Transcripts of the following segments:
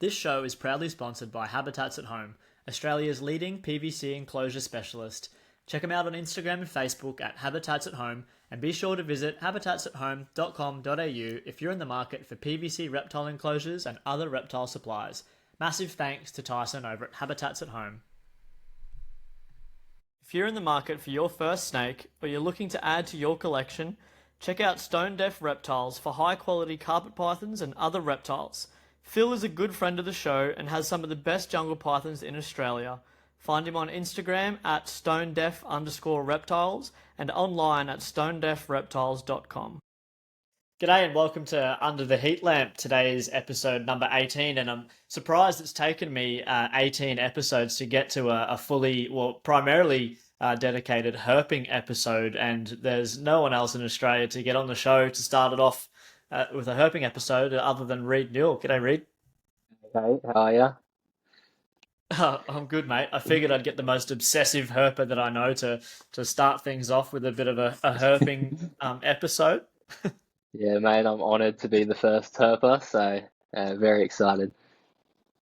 This show is proudly sponsored by Habitats at Home, Australia's leading PVC enclosure specialist. Check them out on Instagram and Facebook at Habitats at Home, and be sure to visit habitatsathome.com.au if you're in the market for PVC reptile enclosures and other reptile supplies. Massive thanks to Tyson over at Habitats at Home. If you're in the market for your first snake, or you're looking to add to your collection, check out Stone Deaf Reptiles for high quality carpet pythons and other reptiles. Phil is a good friend of the show and has some of the best jungle pythons in Australia. Find him on Instagram at stonedeaf_reptiles and online at stonedeafreptiles.com. G'day and welcome to Under the Heat Lamp. Today's episode number 18, and I'm surprised it's taken me 18 episodes to get to a fully, primarily dedicated herping episode, and there's no one else in Australia to get on the show to start it off with a herping episode other than Reid Newell. G'day, Reid. Hey, how are you? I'm good, mate. I figured I'd get the most obsessive herper that I know to start things off with a bit of a herping episode. Yeah, mate, I'm honoured to be the first herper, so very excited.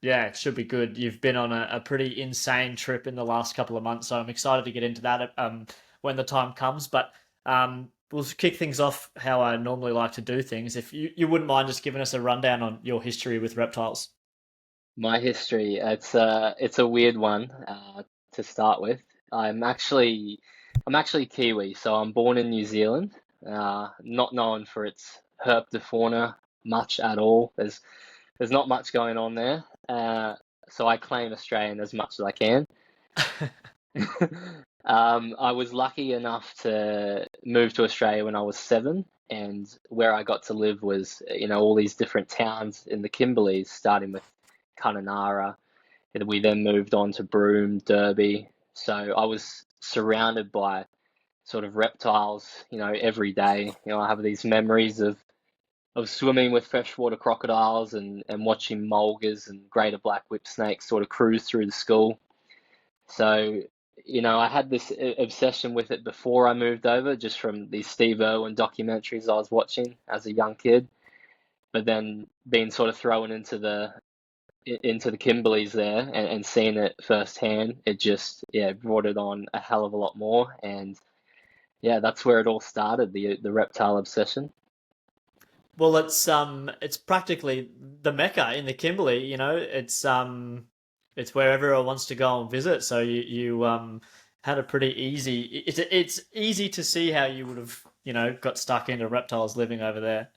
Yeah, it should be good. You've been on a pretty insane trip in the last couple of months, so I'm excited to get into that when the time comes. But we'll kick things off how I normally like to do things. If you wouldn't mind just giving us a rundown on your history with reptiles. My history, it's a weird one to start with. I'm actually Kiwi, so I'm born in New Zealand. Not known for its herpetofauna much at all. There's not much going on there. So I claim Australian as much as I can. I was lucky enough to move to Australia when I was 7, and where I got to live was, all these different towns in the Kimberleys, starting with Kununurra. And we then moved on to Broome, Derby. So I was surrounded by sort of reptiles, every day. I have these memories of swimming with freshwater crocodiles and watching mulgars and greater black whip snakes sort of cruise through the school. So, I had this obsession with it before I moved over, just from these Steve Irwin documentaries I was watching as a young kid. But then being sort of thrown into the Kimberleys there and seeing it firsthand, it just, yeah, brought it on a hell of a lot more. And yeah, that's where it all started, the reptile obsession. Well, it's practically the Mecca in the Kimberley. It's where everyone wants to go and visit. So you had a pretty easy. It's easy to see how you would have got stuck into reptiles living over there.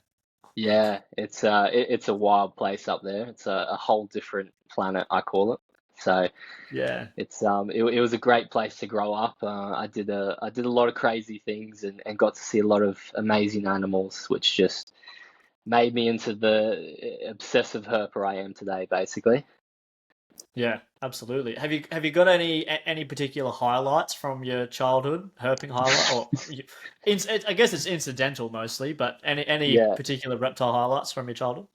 Yeah, it's a wild place up there. It's a whole different planet, I call it. So Yeah. it was a great place to grow up. I did a lot of crazy things and got to see a lot of amazing animals, which just made me into the obsessive herper I am today, basically. Yeah, absolutely. Have you got any particular highlights from your childhood, herping highlight, I guess it's incidental mostly, but any Yeah. particular reptile highlights from your childhood?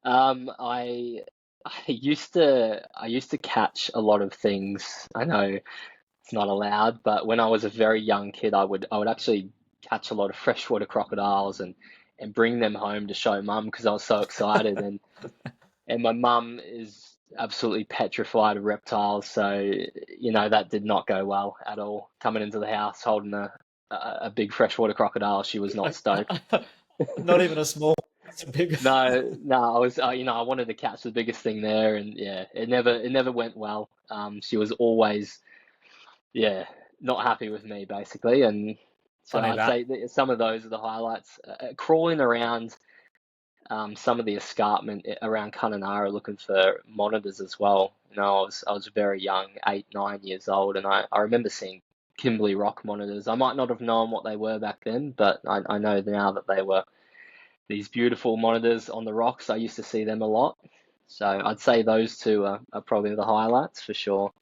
I I used to catch a lot of things. I know it's not allowed, but when I was a very young kid, I would actually catch a lot of freshwater crocodiles and bring them home to show mum because I was so excited. And my mum is absolutely petrified of reptiles, so that did not go well at all. Coming into the house holding a big freshwater crocodile, she was not stoked. Not even a small, it's a big. No, no, I wanted to catch the biggest thing there, and yeah, it never went well. She was always, yeah, not happy with me basically, and so Funny I'd that. say that some of those are the highlights. Crawling around some of the escarpment around Kununurra looking for monitors as well. I was very young, 8, 9 years old, and I remember seeing Kimberley rock monitors. I might not have known what they were back then, but I know now that they were these beautiful monitors on the rocks. I used to see them a lot. So I'd say those two are probably the highlights for sure.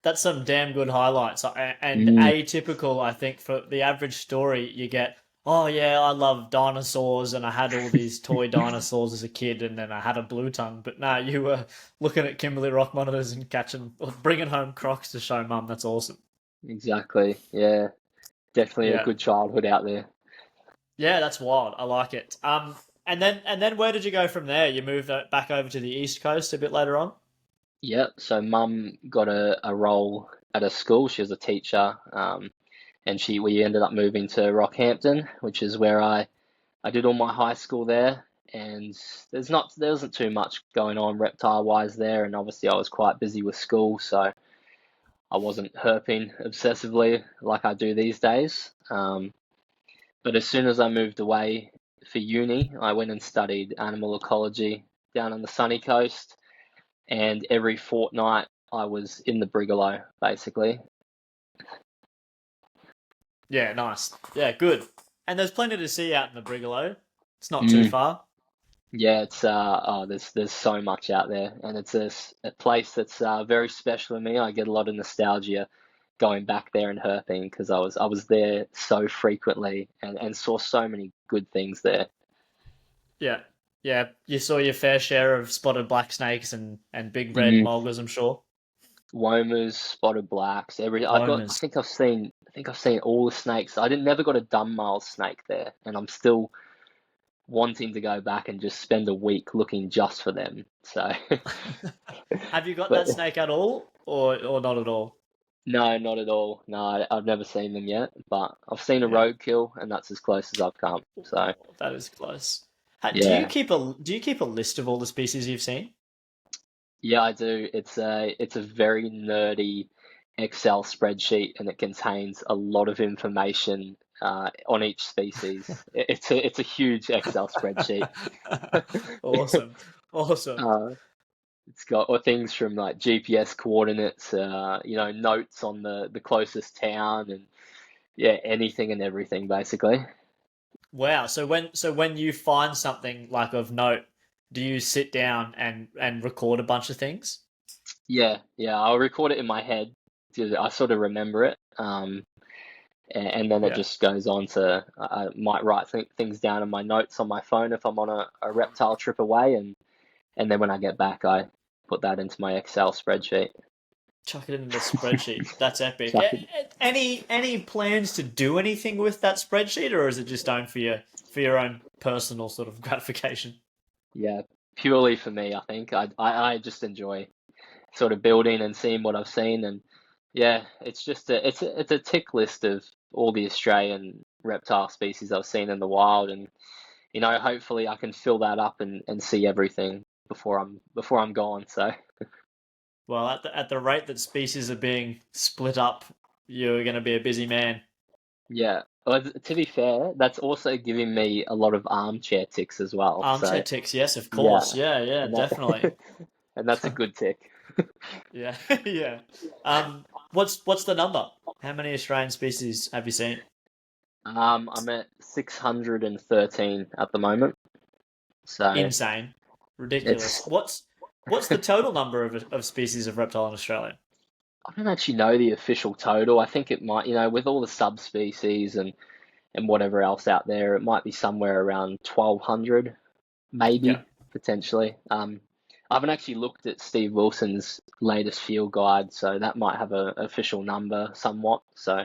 That's some damn good highlights and Mm, atypical. I think for the average story, you get, oh yeah, I love dinosaurs and I had all these toy dinosaurs as a kid, and then I had a blue tongue. But nah, you were looking at Kimberley rock monitors and catching, or bringing home crocs to show mum. That's awesome. exactly. Yeah, definitely a Yeah, good childhood out there. yeah, that's wild. I like it. And then where did you go from there? You moved back over to the East Coast a bit later on? Yep. So mum got a role at a school. She was a teacher, and we ended up moving to Rockhampton, which is where I did all my high school there. And there wasn't too much going on reptile wise there, and obviously I was quite busy with school, so I wasn't herping obsessively like I do these days. But as soon as I moved away for uni, I went and studied animal ecology down on the sunny coast, and every fortnight I was in the Brigalow, basically. Yeah, nice. Yeah, good. And there's plenty to see out in the Brigalow. It's not too Mm. far. Yeah, there's so much out there, and it's a place that's very special to me. I get a lot of nostalgia going back there and herping because I was there so frequently and saw so many good things there. Yeah. Yeah, you saw your fair share of spotted black snakes and big red Mm. mulgars, I'm sure. Womas, spotted blacks, I Womas. think I've seen all the snakes. I didn't never got a dumb snake there, and I'm still wanting to go back and just spend a week looking just for them. So, Have you got but that snake at all, or not at all? no, not at all. No, I've never seen them yet, but I've seen a Yeah. roadkill, and that's as close as I've come. So, Oh, that is close. yeah, Do you keep a list of all the species you've seen? yeah, I do. It's a very nerdy Excel spreadsheet, and it contains a lot of information on each species. It's a huge Excel spreadsheet. Awesome. Awesome. Uh, it's got things from like GPS coordinates, notes on the closest town, and yeah, anything and everything basically. Wow. So when you find something like of note, do you sit down and record a bunch of things? Yeah, yeah, I'll record it in my head. I sort of remember it, and then it Yeah. just goes on to I might write things down in my notes on my phone if I'm on a reptile trip away, and then when I get back, I put that into my Excel spreadsheet. Chuck it into the spreadsheet. That's epic. Chuck it. Any plans to do anything with that spreadsheet, or is it just done for your own personal sort of gratification? Yeah, purely for me, I think. I just enjoy sort of building and seeing what I've seen, and yeah, it's a tick list of all the Australian reptile species I've seen in the wild, and hopefully I can fill that up and see everything before I'm gone. So Well, at the rate that species are being split up, you're going to be a busy man. yeah. Well, to be fair, that's also giving me a lot of armchair ticks as well. Armchair So ticks, yes, of yeah, course. Yeah, yeah, and that definitely. and that's a good tick. Yeah, yeah. What's the number? How many Australian species have you seen? I'm at 613 at the moment. So Insane, ridiculous. it's What's the total number of species of reptile in Australia? I don't actually know the official total. I think it might, with all the subspecies and whatever else out there, it might be somewhere around 1,200, Yeah, maybe potentially. I haven't actually looked at Steve Wilson's latest field guide, so that might have an official number somewhat. So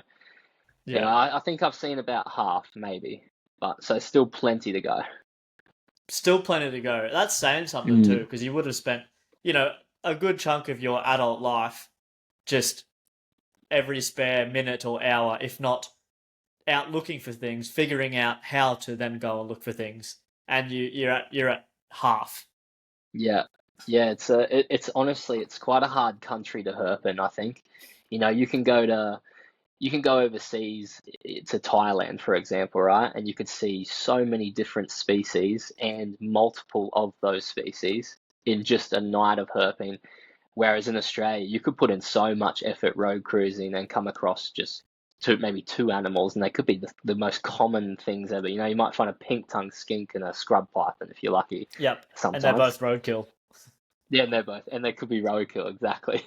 yeah, yeah. I think I've seen about half, maybe, but so still plenty to go. Still plenty to go. That's saying something too, Mm, because you would have spent, you know, a good chunk of your adult life just every spare minute or hour, if not out looking for things, figuring out how to then go and look for things, and you're at half. yeah, yeah. It's honestly it's quite a hard country to herp in, I think. You can go overseas to Thailand, for example, right? And you could see so many different species and multiple of those species in just a night of herping. Whereas in Australia, you could put in so much effort road cruising and come across just maybe two animals, and they could be the most common things ever. You might find a pink-tongued skink and a scrub python if you're lucky Yep, and they're sometimes. both roadkill. Yeah, and they're both, and they could be roadkill, exactly.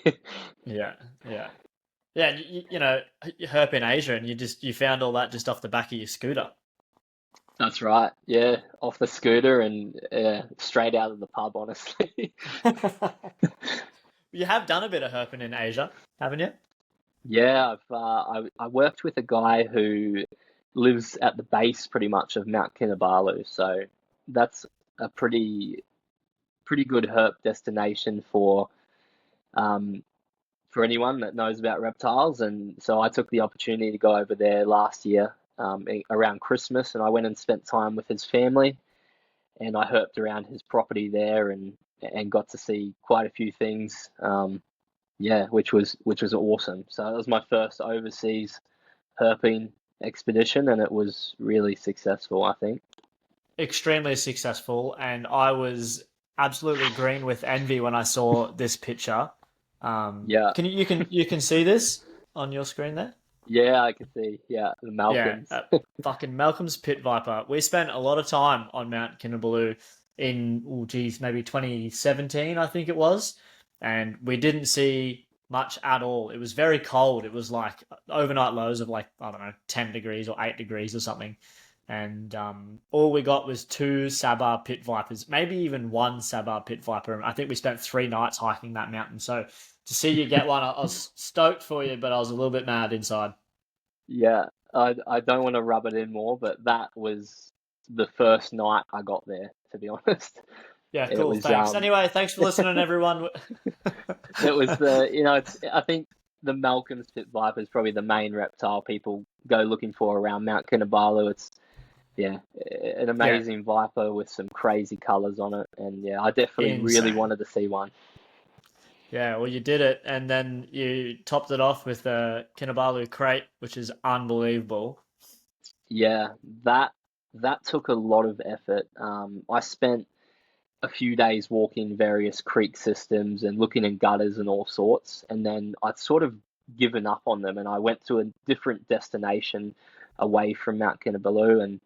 Yeah, yeah, yeah. And you herp in Asia, and you found all that just off the back of your scooter. That's right. Yeah, off the scooter and straight out of the pub, honestly. You have done a bit of herping in Asia, haven't you? Yeah, I worked with a guy who lives at the base pretty much of Mount Kinabalu, so that's a pretty good herp destination um, for anyone that knows about reptiles. And so I took the opportunity to go over there last year around Christmas, and I went and spent time with his family, and I herped around his property there and got to see quite a few things. Yeah, which was awesome. So it was my first overseas herping expedition, and it was really successful, I think. Extremely successful, and I was absolutely green with envy when I saw this picture. Yeah, Can you can see this on your screen there? yeah, I could see. Yeah, the Yeah, Malcolms. fucking Malcolm's pit viper. We spent a lot of time on Mount Kinabalu in, oh geez, maybe 2017, I think it was, and we didn't see much at all. It was very cold. It was like overnight lows of like, I don't know, 10 degrees or 8 degrees or something. And all we got was two Sabar pit vipers, maybe even one Sabar pit viper. I think we spent 3 nights hiking that mountain. So to see you get one, I was stoked for you, but I was a little bit mad inside. Yeah, I don't want to rub it in more, but that was the first night I got there, to be honest. Yeah, It cool. was Thanks. Anyway, thanks for listening, everyone. it was it's I think the Malcolm's pit viper is probably the main reptile people go looking for around Mount Kinabalu. It's yeah, an Yeah, amazing viper with some crazy colors on it, and yeah, I definitely really insane. wanted to see one. Yeah, well, you did it, and then you topped it off with a Kinabalu crate, which is unbelievable. Yeah, that that took a lot of effort. I spent a few days walking various creek systems and looking in gutters and all sorts. And then I'd sort of given up on them, and I went to a different destination away from Mount Kinabalu, and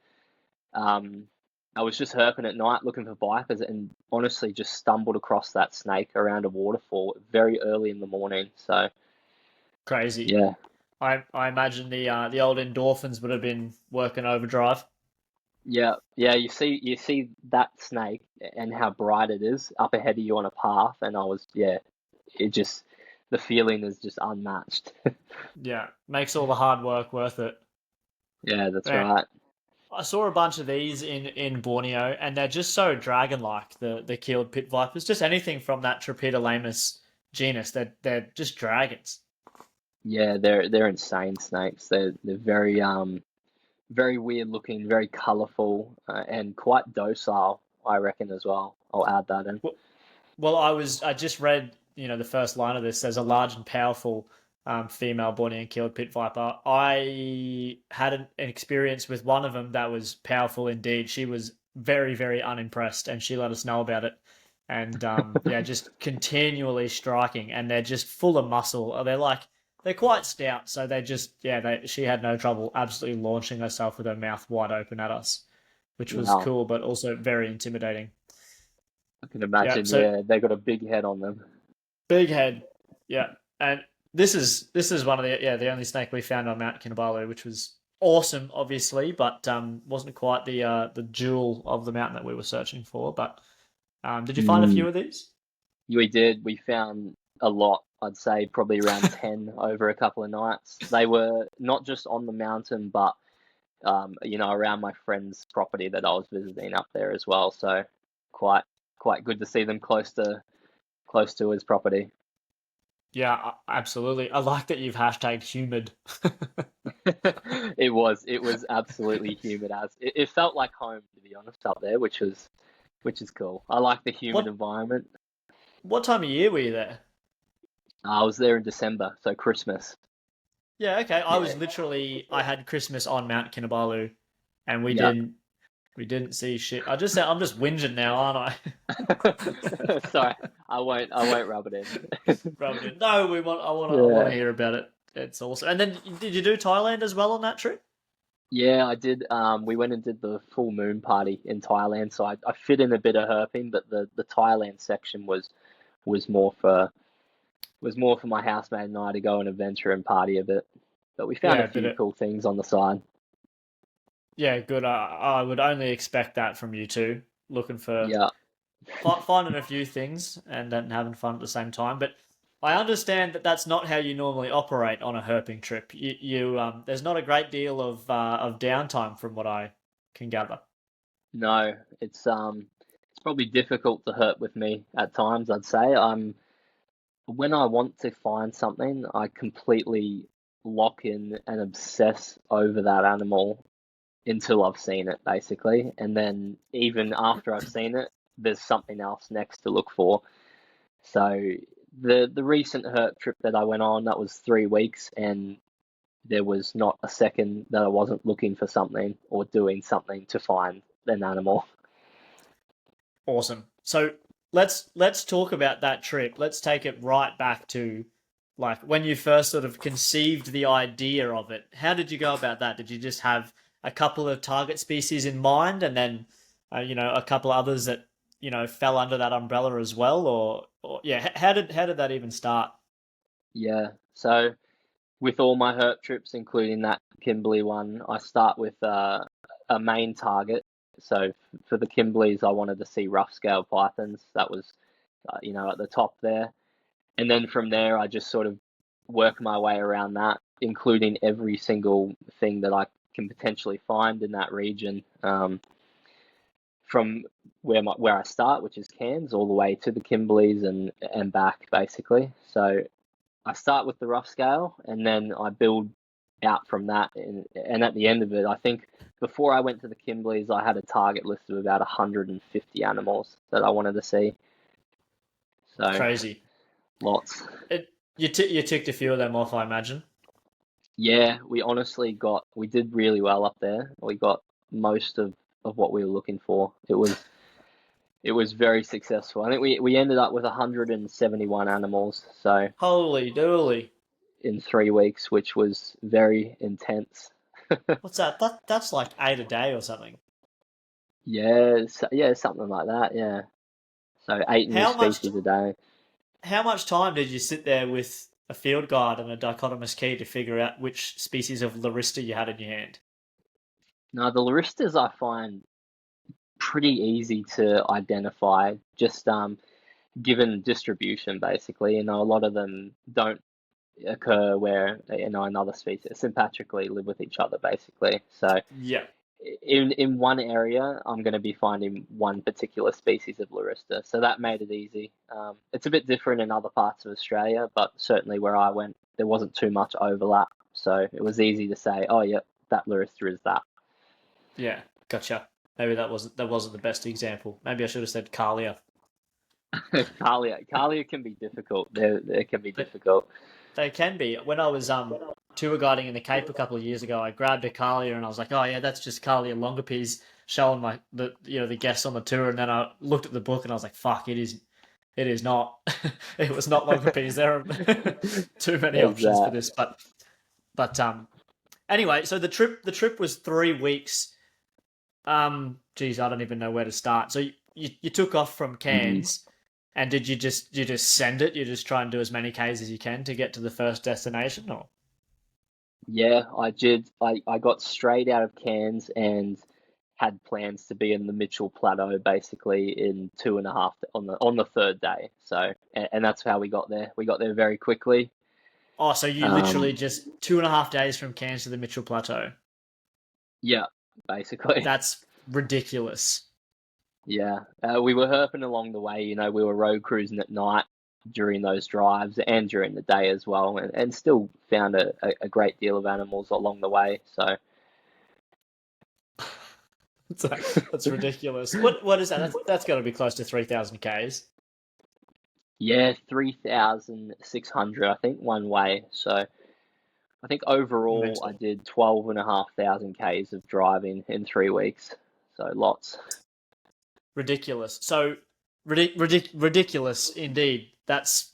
um, I was just herping at night looking for vipers, and honestly just stumbled across that snake around a waterfall very early in the morning. So Crazy. yeah, I imagine the old endorphins would have been working overdrive. yeah. You see that snake and how bright it is up ahead of you on a path, and I was yeah, it just the feeling is just unmatched. Yeah, makes all the hard work worth it. Yeah, that's Man, right. I saw a bunch of these in Borneo, and they're just so dragon-like. The keeled pit vipers, just anything from that Tripetolamus genus. They're just dragons. Yeah, they're insane snakes. They're very weird looking, very colourful, and quite docile, I reckon as well. I'll add that in. Well, I just read, the first line of this says a large and powerful female Bornean keeled pit viper. I had an experience with one of them that was powerful indeed. She was very, very unimpressed, and she let us know about it. And yeah, just continually striking, and they're just full of muscle. They're quite stout, so they just yeah. She had no trouble absolutely launching herself with her mouth wide open at us, which was Wow, cool, but also very intimidating. I can Yeah, imagine. so Yeah, they got a big head on them. big head. Yeah. And this is one of the only snake we found on Mount Kinabalu, which was awesome, obviously, but wasn't quite the jewel of the mountain that we were searching for. But did you find a Mm. few of these? We did. We found a lot. I'd say probably around 10 over a couple of nights. They were not just on the mountain, but around my friend's property that I was visiting up there as well. So quite quite good to see them close to his property. Yeah, absolutely. I like that you've hashtagged humid. It was absolutely humid as it felt like home, to be honest, up there, which is cool. I like the humid What environment. what time of year were you there? I was there in December, so Christmas. Yeah, okay. Yeah, I had Christmas on Mount Kinabalu, and we yeah. didn't we didn't see shit. I'm just whinging now, aren't Sorry, I? I won't rub it in. Rubbed it. No, I want to Yeah, hear about it. It's awesome. And then did you do Thailand as well on that trip? yeah, I did. We went and did the full moon party in Thailand, so I fit in a bit of herping, but the Thailand section was more for was more for my housemate and I to go and adventure and party a bit. But we found a Yeah, did few it. cool things on the side. Yeah, good. I would only expect that from you two. Looking for Yeah. finding a few things and then having fun at the same time. But I understand that that's not how you normally operate on a herping trip. There's not a great deal of downtime from what I can gather. No, it's probably difficult to hurt with me at times, I'd say. When I want to find something, I completely lock in and obsess over that animal until I've seen it, basically. And then even after I've seen it, there's something else next to look for. So the recent herp trip that I went on, that was 3 weeks, and there was not a second that I wasn't looking for something or doing something to find an animal. Awesome. So let's talk about that trip. Let's take it right back to like when you first sort of conceived the idea of it. How did you go about that? Did you just have a couple of target species in mind, and then a couple others that fell under that umbrella as well, or yeah? How did that even start? Yeah. So with all my herp trips, including that Kimberley one, I start with a main target. So for the Kimberleys, I wanted to see rough scale pythons. That was, at the top there. And then from there, I just sort of work my way around that, including every single thing that I can potentially find in that region, from where I start, which is Cairns, all the way to the Kimberleys and back, basically. So I start with the rough scale, and then I build out from that. And at the end of it, I think before I went to the Kimberleys, I had a target list of about 150 animals that I wanted to see. So Crazy. lots. You ticked a few of them off, I imagine. Yeah, we did really well up there. We got most of what we were looking for. It was very successful. I think we ended up with 171 animals, so Holy dooly. in 3 weeks, which was very intense. What's that? That's like 8 a day or something. Yeah, yeah, something like that. Yeah, so 8 new How much species a day. how much time did you sit there with a field guide and a dichotomous key to figure out which species of Larista you had in your hand? Now the Laristas I find pretty easy to identify, just given distribution basically. A lot of them don't occur where another species sympatrically live with each other basically. So Yeah. in one area, I'm going to be finding one particular species of Larista, so that made it easy. It's a bit different in other parts of Australia, but certainly where I went, there wasn't too much overlap, so it was easy to say, oh, yeah, that Larista is that. Yeah. Gotcha. Maybe that wasn't the best example. Maybe I should have said Kalia. Kalia can be difficult. They can be They, difficult. they can be. When I was tour guiding in the Cape a couple of years ago, I grabbed a Kalia and I was like, oh yeah, that's just Kalia longipes, showing my the guests on the tour, and then I looked at the book and I was like, fuck, it is not. It was not longipes. There are too many There's options for that. this, but anyway, so the trip was 3 weeks. Geez, I don't even know where to start. So you took off from Mm. Cairns, and did you just send it? You just try and do as many Ks as you can to get to the first destination, or Yeah, I did. I got straight out of Cairns and had plans to be in the Mitchell Plateau basically in 2.5 on the third day. So and that's how we got there. We got there very quickly. oh, so you literally Um, just 2.5 days from Cairns to the Mitchell Plateau? yeah, basically. That's ridiculous. Yeah, we were herping along the way. We were road cruising at night during those drives and during the day as well, and still found a great deal of animals along the way. So That's ridiculous. What is that? That's got to be close to 3,000 Ks. yeah, 3,600 I think one way. So I think overall I Mental. did 12,500 Ks of driving in 3 weeks. So lots. Ridiculous. So ridiculous indeed. That's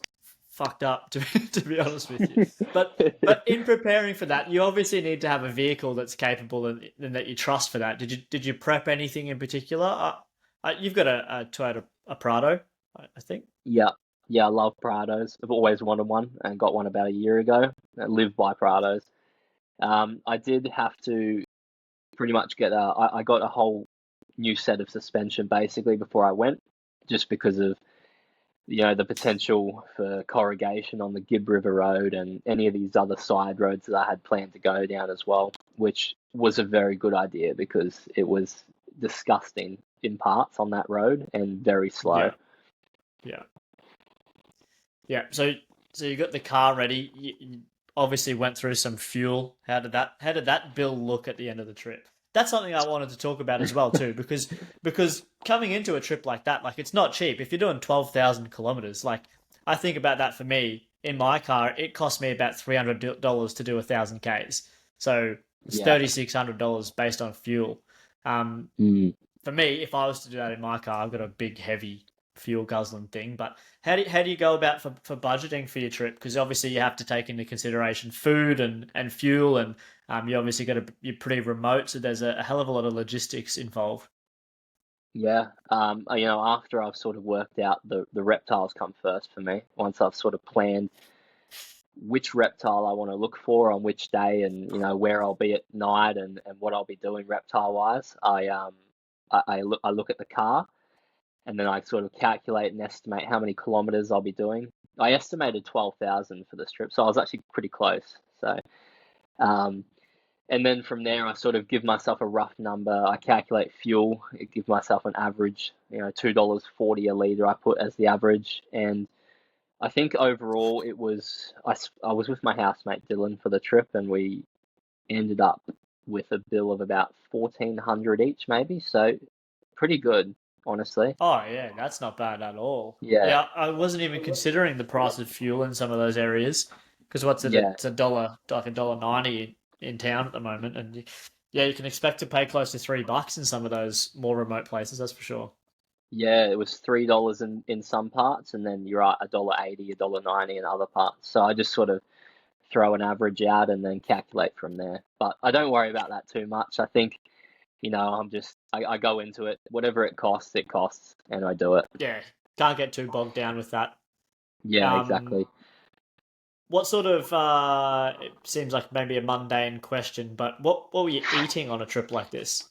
fucked up to be honest with you. But in preparing for that, you obviously need to have a vehicle that's capable and that you trust for that. Did you prep anything in particular? You've got a Toyota a Prado, I think. Yeah, yeah, I love Prados. I've always wanted one and got one about a year ago. I live by Prados. I did have to pretty much I got a whole new set of suspension basically before I went, just because of the potential for corrugation on the Gibb River Road and any of these other side roads that I had planned to go down as well, which was a very good idea because it was disgusting in parts on that road and very slow. Yeah, yeah, yeah. So you got the car ready. You obviously went through some fuel. How did that bill look at the end of the trip? That's something I wanted to talk about as well too, because coming into a trip like that, like it's not cheap. If you're doing 12,000 kilometers, like I think about that for me in my car, it cost me about $300 to do 1,000 k's. So it's Yeah. $3,600 based on fuel. Um, Mm. for me, if I was to do that in my car, I've got a big, heavy fuel guzzling thing. But how do you go about for budgeting for your trip? Because obviously you have to take into consideration food and fuel, and you obviously you're pretty remote, so there's a hell of a lot of logistics involved. Yeah. After I've sort of worked out the reptiles come first for me. Once I've sort of planned which reptile I want to look for on which day, and where I'll be at night, and what I'll be doing reptile wise, I look at the car, and then I sort of calculate and estimate how many kilometers I'll be doing. I estimated 12,000 for this trip, so I was actually pretty close. So, um, and then from there, I sort of give myself a rough number. I calculate fuel. I give myself an average, $2.40 a liter. I put as the average, and I think overall it was I was with my housemate Dylan for the trip, and we ended up with a bill of about 1,400 each, maybe. So pretty good, honestly. Oh yeah, that's not bad at all. Yeah, Yeah, I wasn't even considering the price of fuel in some of those areas because what's it? yeah, It's a dollar, like $1.90 in town at the moment, and yeah, you can expect to pay close to $3 in some of those more remote places. That's for sure. yeah. It was $3 in some parts, and then you're right, $1.80, $1.90 in other parts. So I just sort of throw an average out and then calculate from there. But I don't worry about that too much. I think, I go into it, whatever it costs, and I do it. Yeah, can't get too bogged down with that. Yeah, Um, exactly. what sort of it seems like maybe a mundane question, but what were you eating on a trip like this?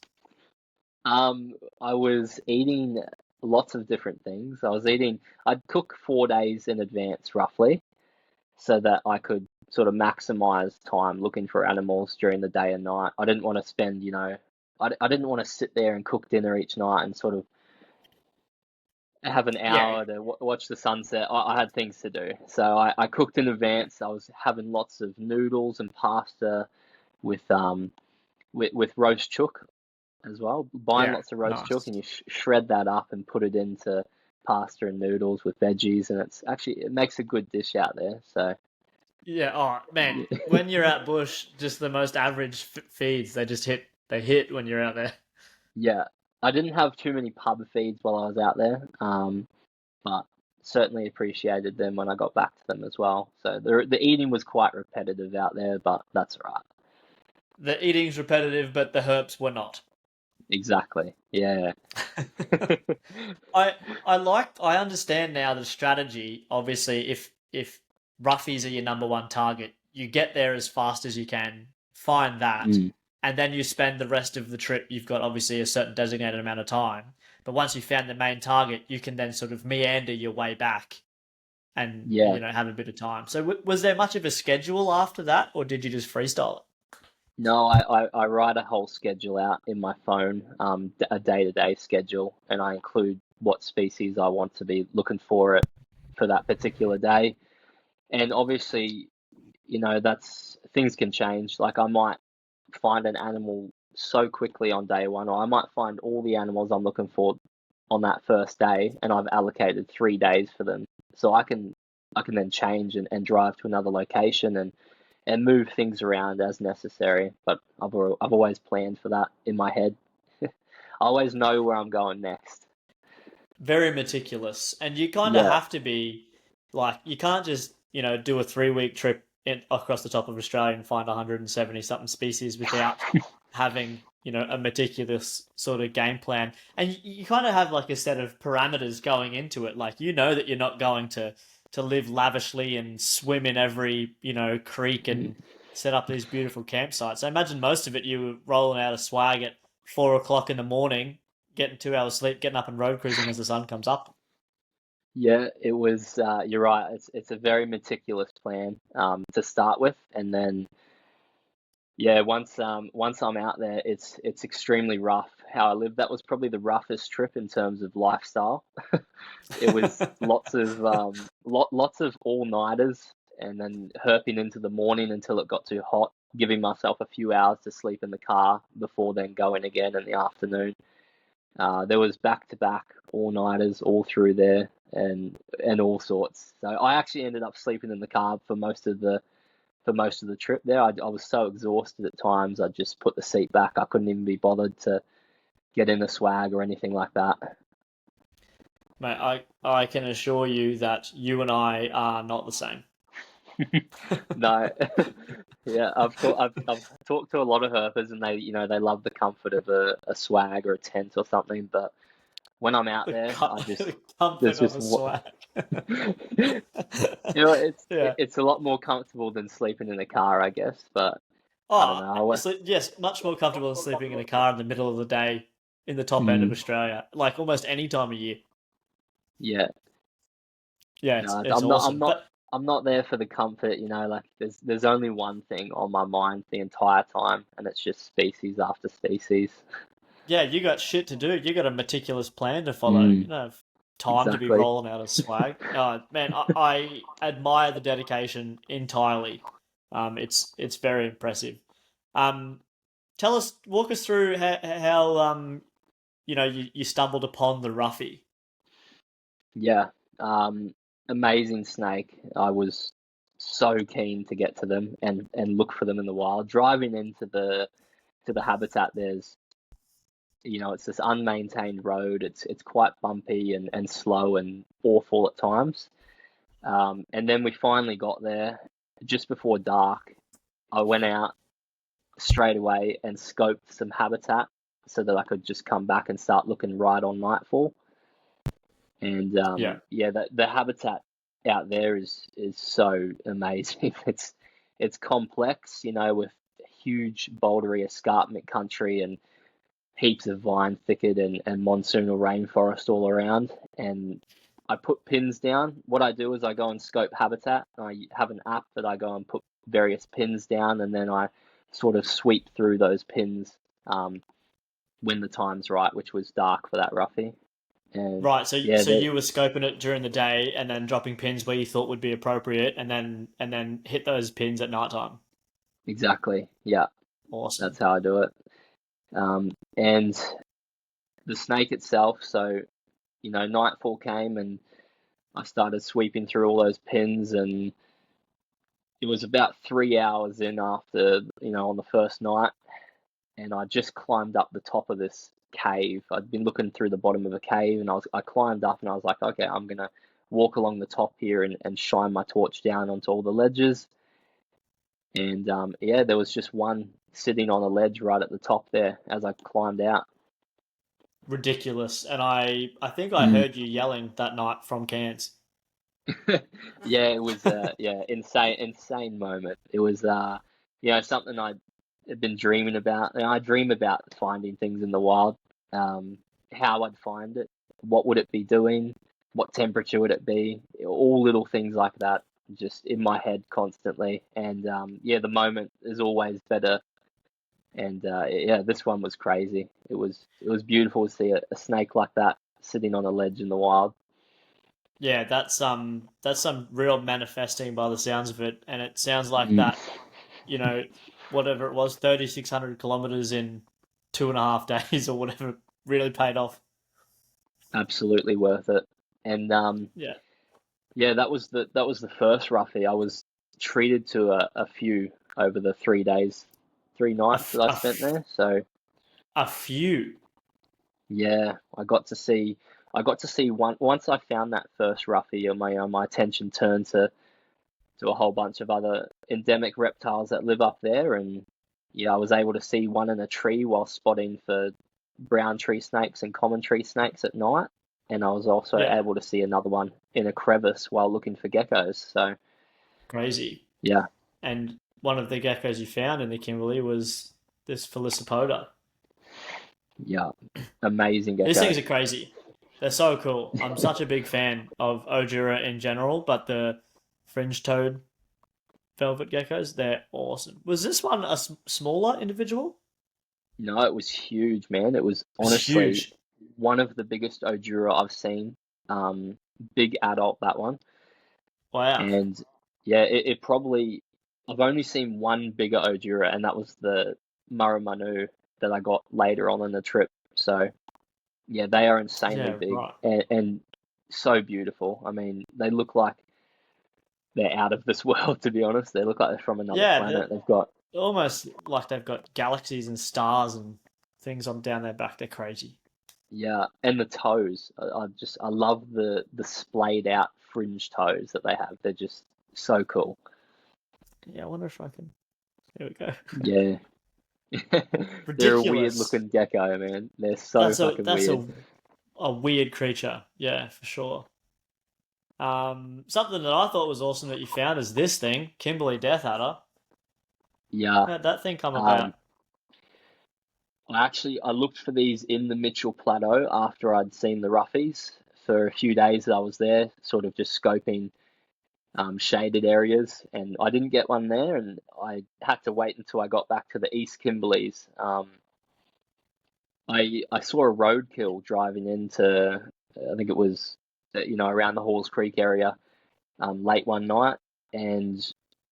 I was eating lots of different things. I'd cook 4 days in advance roughly so that I could sort of maximize time looking for animals during the day and night. I didn't want to spend, I didn't want to sit there and cook dinner each night and sort of have an Yeah, hour to watch the sunset. I had things to do. So I cooked in advance. I was having lots of noodles and pasta with with roast chook as well. Buying yeah, lots of roast chook, nice. and you shred that up and put it into pasta and noodles with veggies, and it makes a good dish out there. So Yeah, oh man, when you're out bush, just the most average feeds, they hit when you're out there. yeah, I didn't have too many pub feeds while I was out there, but certainly appreciated them when I got back to them as well. So the eating was quite repetitive out there, but that's all right. The eating's repetitive, but the herps were not. Exactly. Yeah. I I understand now the strategy. Obviously, if roughies are your number one target, you get there as fast as you can, find that, Mm, and then you spend the rest of the trip. You've got obviously a certain designated amount of time, but once you found the main target, you can then sort of meander your way back and yeah. have a bit of time. So was there much of a schedule after that, or did you just freestyle it? No, I write a whole schedule out in my phone, a day-to-day schedule, and I include what species I want to be looking for that particular day. And obviously, that's things can change. Like I might find an animal so quickly on day one, or I might find all the animals I'm looking for on that first day, and I've allocated 3 days for them. So I can then change and drive to another location and move things around as necessary. But I've always planned for that in my head. I always know where I'm going next. Very meticulous, and you kind of Yeah. have to be like you can't just do a 3 week trip across the top of Australia and find 170 something species without having a meticulous sort of game plan. And you kind of have like a set of parameters going into it. Like that you're not going to live lavishly and swim in every creek and set up these beautiful campsites. I imagine most of it you were rolling out a swag at 4 o'clock in the morning, getting 2 hours sleep, getting up and road cruising as the sun comes up. Yeah, it was. You're right. It's a very meticulous plan to start with, and then Yeah, once I'm out there, it's extremely rough. How I live, that was probably the roughest trip in terms of lifestyle. It was lots of all-nighters and then herping into the morning until it got too hot, giving myself a few hours to sleep in the car before then going again in the afternoon. There was back-to-back all-nighters all through there and all sorts. So I actually ended up sleeping in the car for most of the trip there. I was so exhausted at times, I just put the seat back. I couldn't even be bothered to get in a swag or anything like that. Mate, I can assure you that you and I are not the same. No, yeah, I've talked to a lot of herpers and they love the comfort of a swag or a tent or something. But when I'm out there, The comfort there's of just a swag. Yeah. it's a lot more comfortable than sleeping in a car, I guess. But I don't Oh, know. yes, much more comfortable than sleeping in a car in the middle of the day in the top end of Mm, Australia, like almost any time of year. yeah, Yeah, no, it's awesome. But I'm not there for the comfort. Like there's only one thing on my mind the entire time, and it's just species after species. yeah, you got shit to do. You got a meticulous plan to follow. You Mm, don't have time to be exactly. rolling out a swag. Man, I admire the dedication entirely. It's very impressive. Um, walk us through how you stumbled upon the roughy. Yeah, amazing snake. I was so keen to get to them and look for them in the wild. Driving into the habitat, it's this unmaintained road. It's quite bumpy and slow and awful at times. And then we finally got there just before dark. I went out straight away and scoped some habitat so that I could just come back and start looking right on nightfall. And Yeah. yeah, the habitat out there is so amazing. It's complex, with huge bouldery escarpment country and heaps of vine thicket and monsoonal rainforest all around. And I put pins down. What I do is I go and scope habitat. I have an app that I go and put various pins down, and then I sort of sweep through those pins when the time's right, which was dark for that roughie. And Right, so yeah, you were scoping it during the day and then dropping pins where you thought would be appropriate, and then hit those pins at nighttime. exactly. Yeah, Awesome. that's how I do it. And the snake itself, so, nightfall came and I started sweeping through all those pins, and it was about 3 hours in after, on the first night, and I just climbed up the top of this cave. I'd been looking through the bottom of a cave, and I climbed up and I was like, okay, I'm gonna walk along the top here and shine my torch down onto all the ledges. And yeah, there was just one sitting on a ledge right at the top there as I climbed out. Ridiculous. And I think I Mm. heard you yelling that night from Cairns. Yeah, it was yeah, insane moment. It was something I'd been dreaming about. I dream about finding things in the wild. Um, how I'd find it, what would it be doing, what temperature would it be, all little things like that, just in my head constantly. And yeah, the moment is always better. And yeah, this one was crazy. It was beautiful to see a snake like that sitting on a ledge in the wild. Yeah, that's some real manifesting by the sounds of it, and it sounds like Mm. that, you know, whatever it was, 3,600 kilometers in 2.5 days or whatever really paid off. Absolutely worth it. And Yeah. yeah, that was the first roughie. I was treated to a few over the 3 days, three A, nights f- that I a, spent f- there. So a few. yeah, I got to see one once I found that first roughie. My attention turned to a whole bunch of other endemic reptiles that live up there, and yeah, I was able to see one in a tree while spotting for brown tree snakes and common tree snakes at night, and I was also Yeah. able to see another one in a crevice while looking for geckos. So Crazy. yeah, And one of the geckos you found in the Kimberley was this Felicipoda. yeah, amazing These gecko. things are crazy. They're so cool. I'm such a big fan of Ojura in general, but the fringe toad velvet geckos. They're awesome. Was this one a smaller individual? No, it was huge, man. It was It was honestly huge. one of the biggest Odura I've seen. Big adult, that one. Wow. And yeah, it probably, I've only seen one bigger Odura, and that was the Murrumanoo that I got later on in the trip. So yeah, they are insanely Yeah, big right. and so beautiful. I mean, they look like they're out of this world, to be honest. They look like they're from another Yeah, planet. They've got, almost like they've got galaxies and stars and things on down their back. They're crazy. yeah, and the toes. I love the splayed out fringe toes that they have. They're just so cool. Yeah, I wonder if I can. Here we go. Yeah. They're a weird Ridiculous. looking gecko, man. They're so fucking That's weird. a weird creature. Yeah, for sure. Something that I thought was awesome that you found is this thing, Kimberley Death Adder. Yeah. How'd that thing come Um, about? I looked for these in the Mitchell Plateau after I'd seen the roughies for a few days that I was there, sort of just scoping shaded areas, and I didn't get one there, and I had to wait until I got back to the East Kimberleys. I saw a roadkill driving into, I think it was, around the Halls Creek area, late one night, and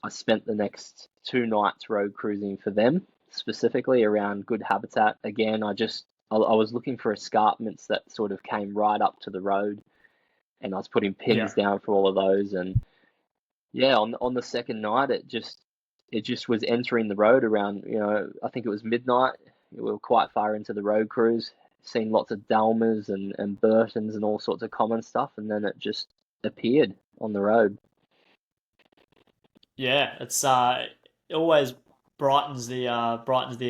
I spent the next 2 nights road cruising for them, specifically around good habitat. Again, I was looking for escarpments that sort of came right up to the road, and I was putting Yeah. pins down for all of those. And yeah, on the second night, it just was entering the road around, I think it was midnight. We were quite far into the road cruise, seen lots of Dalmas and Burtons and all sorts of common stuff, and then it just appeared on the road. Yeah, it always brightens the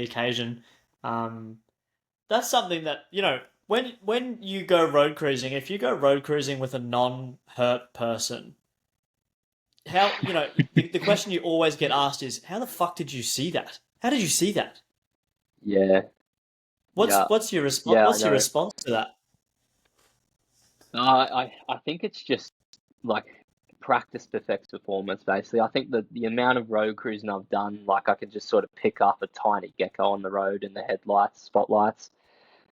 occasion. Um, that's something that, when you go road cruising, if you go road cruising with a non-hurt person, how, the question you always get asked is, how the fuck did you see that? How did you see that? Yeah, yeah, What's your response? yeah, I What's your know. response to that? I think it's just like practice perfects performance, basically. I think that the amount of road cruising I've done, like I can just sort of pick up a tiny gecko on the road in the headlights, spotlights.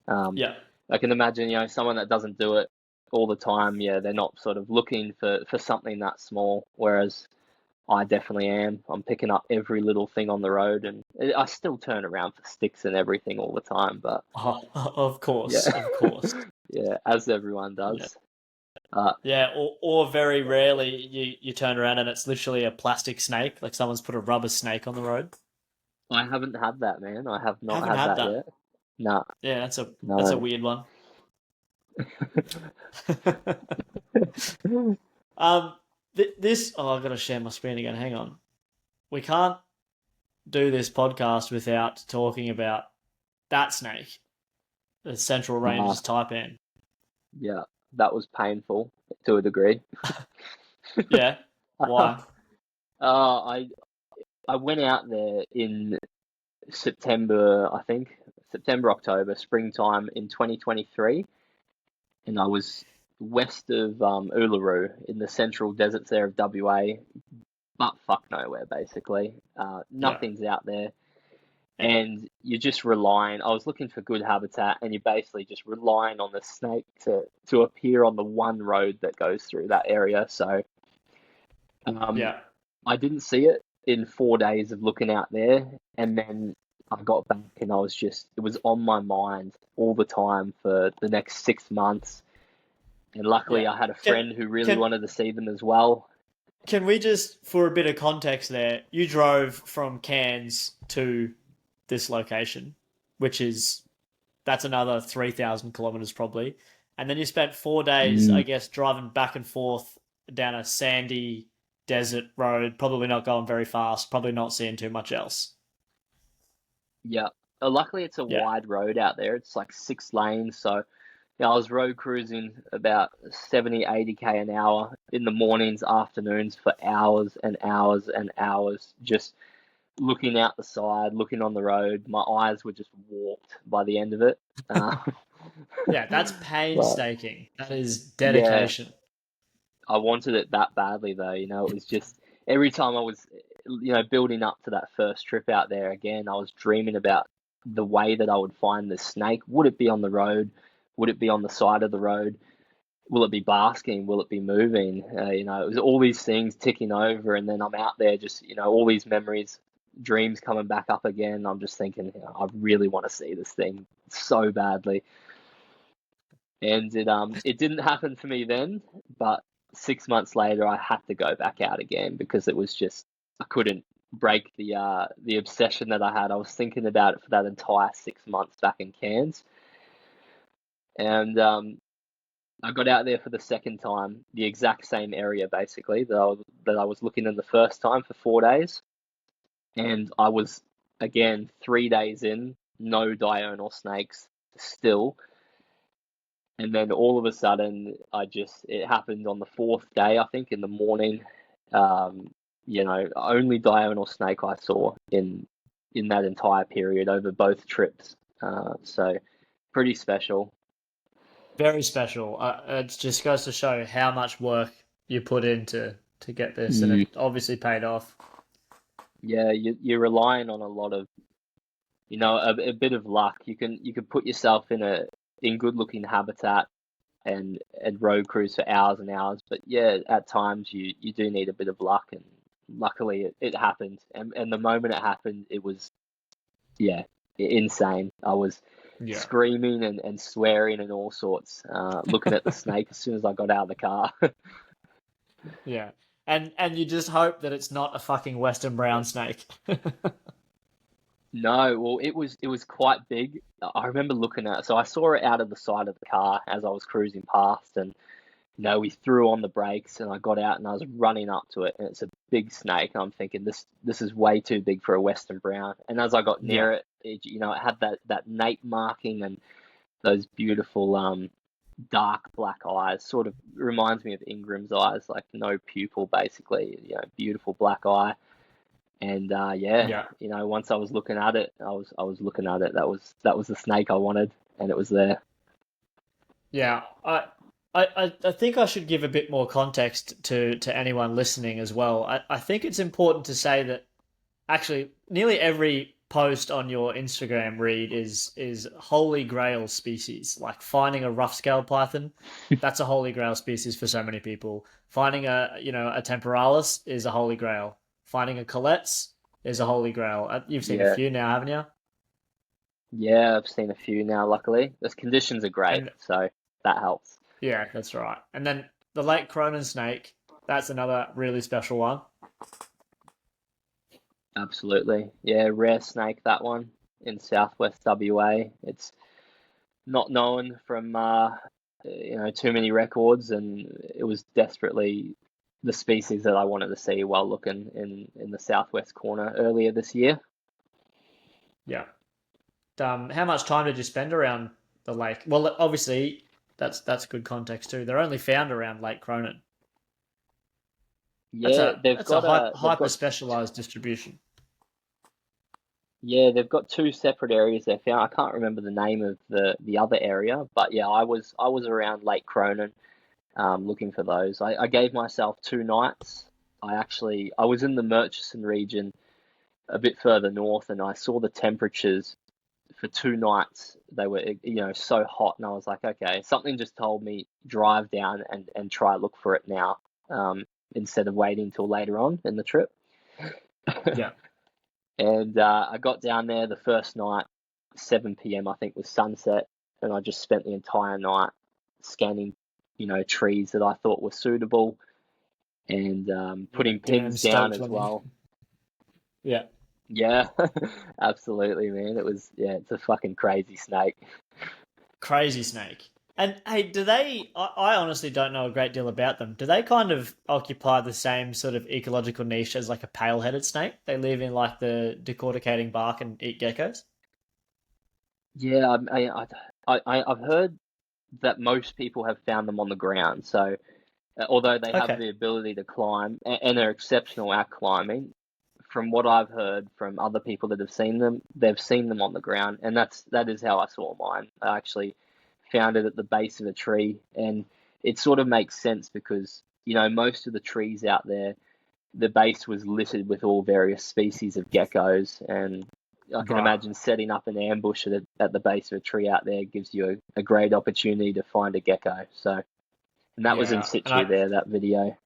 Um, Yeah. I can imagine, someone that doesn't do it all the time, yeah, they're not sort of looking for something that small, whereas I definitely am. I'm picking up every little thing on the road, and I still turn around for sticks and everything all the time, but Oh, of course, yeah, of course. yeah, as everyone Yeah. does. Uh, Yeah, or very rarely you turn around and it's literally a plastic snake, like someone's put a rubber snake on the road. I haven't had that, man. I have not Haven't had had that that. yet. Nah, Yeah, that's a no. weird one. Um, this oh, I've got to share my screen again. Hang on. We can't do this podcast without talking about that snake, the Central Nah, Ranges taipan. yeah, that was painful to a degree. Yeah, why? I I went out there in September, I think, September, October, springtime in 2023, and I was west of Uluru in the central deserts there of WA, but fuck nowhere basically. Yeah, Nothing's out there, yeah, and you're just relying. I was looking for good habitat, and you're basically just relying on the snake to appear on the one road that goes through that area. So um, yeah. I didn't see it in 4 days of looking out there, and then I got back and it was on my mind all the time for the next 6 months. And luckily, Yeah. I had a Can friend who really can wanted to see them as well. can we just, for a bit of context there, you drove from Cairns to this location, which is that's another 3,000 kilometers probably. And then you spent 4 days, I Mm, guess, driving back and forth down a sandy desert road, probably not going very fast, probably not seeing too much else. yeah. Luckily, it's a Yeah. wide road out there. It's like 6 lanes. So, yeah, I was road cruising about 70, 80k an hour in the mornings, afternoons for hours and hours and hours, just looking out the side, looking on the road. My eyes were just warped by the end of it. Uh, Yeah, that's but painstaking. That is yeah, dedication. I wanted it that badly though. It was just every time building up to that first trip out there again, I was dreaming about the way that I would find the snake. Would it be on the road? Would it be on the side of the road? Will it be basking? Will it be moving? It was all these things ticking over, and then I'm out there just, all these memories, dreams coming back up again. I'm just thinking, I really want to see this thing so badly. And it didn't happen for me then, but 6 months later, I had to go back out again because it was just, I couldn't break the obsession that I had. I was thinking about it for that entire 6 months back in Cairns. And I got out there for the second time, the exact same area basically that I was looking in the first time for 4 days. And I was, again, 3 days in, no diurnal snakes still. And then all of a sudden, it happened on the fourth day, I think, in the morning. Only diurnal snake I saw in that entire period over both trips. So pretty special. Very special. It just goes to show how much work you put into to get this, and it obviously paid off. Yeah, you're relying on a lot of, a bit of luck. You can put yourself in good looking habitat and road cruise for hours and hours, but yeah, at times you do need a bit of luck, and luckily it happened. And the moment it happened, it was, yeah, insane. I was screaming and swearing and all sorts, looking at the snake as soon as I got out of the car. Yeah. And you just hope that it's not a fucking Western brown snake. No, well, it was quite big. I remember looking at it. So I saw it out of the side of the car as I was cruising past, and we threw on the brakes, and I got out and I was running up to it, and it's a big snake. And I'm thinking this is way too big for a Western brown. And as I got near it, it had that nape marking and those beautiful dark black eyes. Sort of reminds me of Ingram's eyes, like no pupil, basically. Beautiful black eye. And once I was looking at it, I was looking at it. That was the snake I wanted, and it was there. Yeah, I think I should give a bit more context to anyone listening as well. I think it's important to say that actually nearly every post on your Instagram, Reid, is holy grail species. Like finding a rough scale python, that's a holy grail species for so many people. Finding a temporalis is a holy grail. Finding a Colette's is a holy grail. You've seen a few now, haven't you? Yeah, I've seen a few now, luckily. The conditions are great, so that helps. Yeah, that's right. And then the Lake Cronin snake, that's another really special one. Absolutely. Yeah, rare snake, that one, in southwest WA. It's not known from, too many records, and it was desperately the species that I wanted to see while looking in the southwest corner earlier this year. Yeah. How much time did you spend around the lake? Well, obviously, that's good context too. They're only found around Lake Cronin. Yeah, that's a hyper specialized distribution. Yeah, they've got two separate areas they found. I can't remember the name of the other area, but yeah, I was around Lake Cronin, looking for those. I gave myself 2 nights. I was in the Murchison region a bit further north, and I saw the temperatures for 2 nights. They were, so hot, and I was like, okay, something just told me drive down and try look for it now, instead of waiting till later on in the trip. Yeah. And I got down there the first night, 7 p.m. I think was sunset, and I just spent the entire night scanning, trees that I thought were suitable, and putting pins down as well. Yeah. Yeah, absolutely, man. It's a fucking crazy snake. Crazy snake. And hey, do they? I honestly don't know a great deal about them. Do they kind of occupy the same sort of ecological niche as like a pale-headed snake? They live in like the decorticating bark and eat geckos. Yeah, I've heard that most people have found them on the ground. So, although they have the ability to climb and are exceptional at climbing, from what I've heard from other people that have seen them, they've seen them on the ground, and that is how I saw mine. I actually found it at the base of a tree, and it sort of makes sense because most of the trees out there the base was littered with all various species of geckos, and I can Right. imagine setting up an ambush at the base of a tree out there gives you a great opportunity to find a gecko. So, and that was in Yeah, and situ there, that video.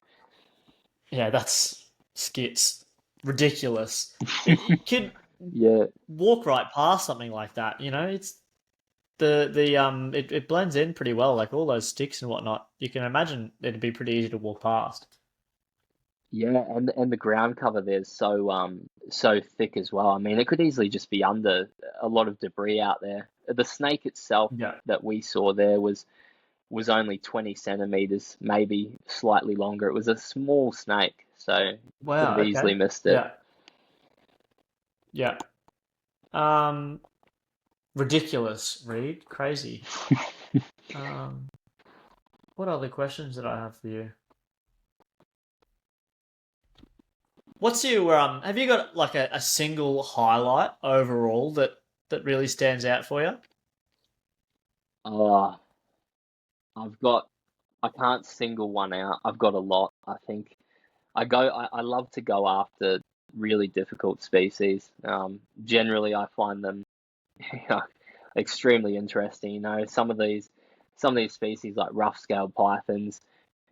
yeah, that's skits ridiculous. You could Yeah, walk right past something like that. It's it blends in pretty well, like all those sticks and whatnot. You can imagine it'd be pretty easy to walk past. yeah, and the ground cover there's so thick as well. I mean, it could easily just be under a lot of debris out there. The snake itself Yeah. that we saw there was only 20 centimeters, maybe slightly longer. It was a small snake, so could have Wow. easily Okay. missed it. Yeah. Yeah. Um. Ridiculous, Reed. Crazy. Um. What other questions did I have for you? What's your Have you got like a single highlight overall that really stands out for you? Uh, I've got, I can't single one out. I've got a lot. I think I love to go after really difficult species. Generally, I find them extremely interesting. Some of these species like rough-scaled pythons